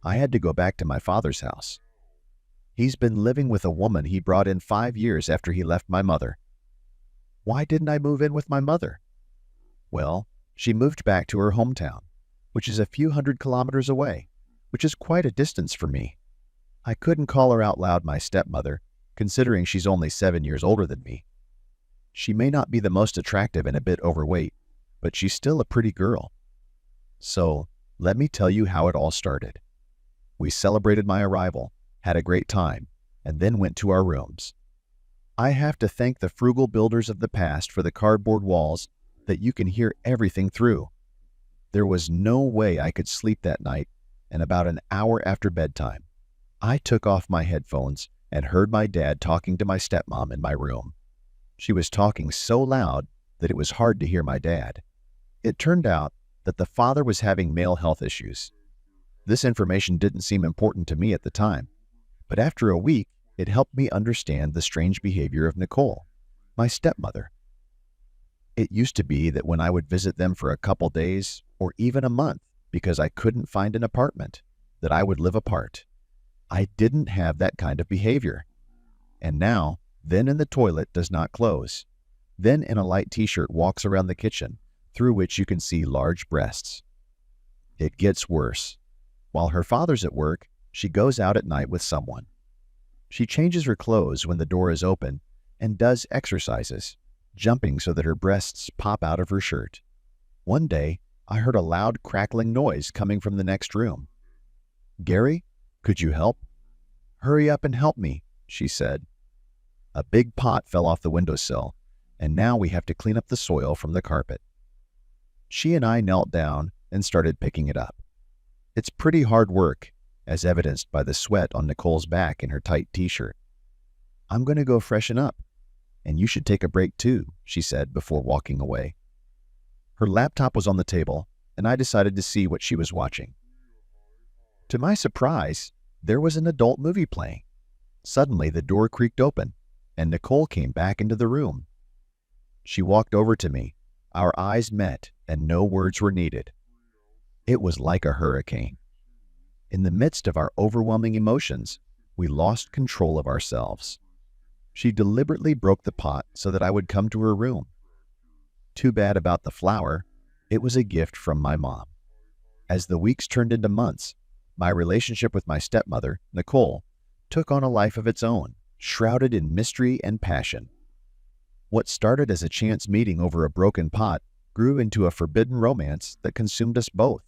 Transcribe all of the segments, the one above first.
I had to go back to my father's house. He's been living with a woman he brought in 5 years after he left my mother. Why didn't I move in with my mother? Well, she moved back to her hometown, which is a few hundred kilometers away, which is quite a distance for me. I couldn't call her out loud my stepmother, considering she's only 7 years older than me. She may not be the most attractive and a bit overweight, but she's still a pretty girl. So, let me tell you how it all started. We celebrated my arrival, had a great time, and then went to our rooms. I have to thank the frugal builders of the past for the cardboard walls that you can hear everything through. There was no way I could sleep that night, and about an hour after bedtime, I took off my headphones and heard my dad talking to my stepmom in my room. She was talking so loud that it was hard to hear my dad. It turned out that the father was having male health issues. This information didn't seem important to me at the time, but after a week, it helped me understand the strange behavior of Nicole, my stepmother. It used to be that when I would visit them for a couple days or even a month because I couldn't find an apartment, that I would live apart. I didn't have that kind of behavior. And now, then in the toilet does not close. Then in a light t-shirt walks around the kitchen, through which you can see large breasts. It gets worse. While her father's at work, she goes out at night with someone. She changes her clothes when the door is open and does exercises, jumping so that her breasts pop out of her shirt. One day, I heard a loud crackling noise coming from the next room. "Gary, could you help?" "Hurry up and help me," she said. A big pot fell off the windowsill, and now we have to clean up the soil from the carpet. She and I knelt down and started picking it up. It's pretty hard work, as evidenced by the sweat on Nicole's back in her tight t-shirt. "I'm going to go freshen up, and you should take a break too," she said before walking away. Her laptop was on the table, and I decided to see what she was watching. To my surprise, there was an adult movie playing. Suddenly, the door creaked open, and Nicole came back into the room. She walked over to me. Our eyes met, and no words were needed. It was like a hurricane. In the midst of our overwhelming emotions, we lost control of ourselves. She deliberately broke the pot so that I would come to her room. Too bad about the flower. It was a gift from my mom. As the weeks turned into months, my relationship with my stepmother, Nicole, took on a life of its own, shrouded in mystery and passion. What started as a chance meeting over a broken pot grew into a forbidden romance that consumed us both.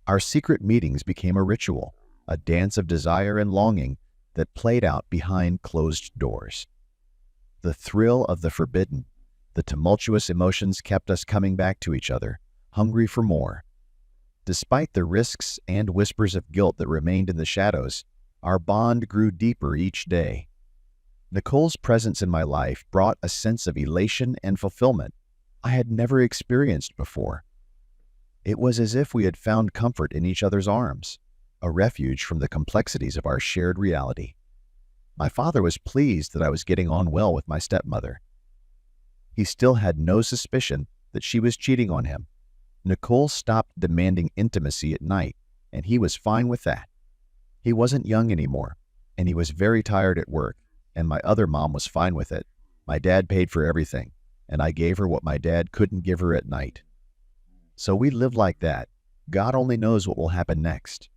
Our secret meetings became a ritual, a dance of desire and longing that played out behind closed doors. The thrill of the forbidden, the tumultuous emotions kept us coming back to each other, hungry for more. Despite the risks and whispers of guilt that remained in the shadows, our bond grew deeper each day. Nicole's presence in my life brought a sense of elation and fulfillment I had never experienced before. It was as if we had found comfort in each other's arms, a refuge from the complexities of our shared reality. My father was pleased that I was getting on well with my stepmother. He still had no suspicion that she was cheating on him. Nicole stopped demanding intimacy at night, and he was fine with that. He wasn't young anymore, and he was very tired at work, and my other mom was fine with it. My dad paid for everything, and I gave her what my dad couldn't give her at night. So we lived like that. God only knows what will happen next.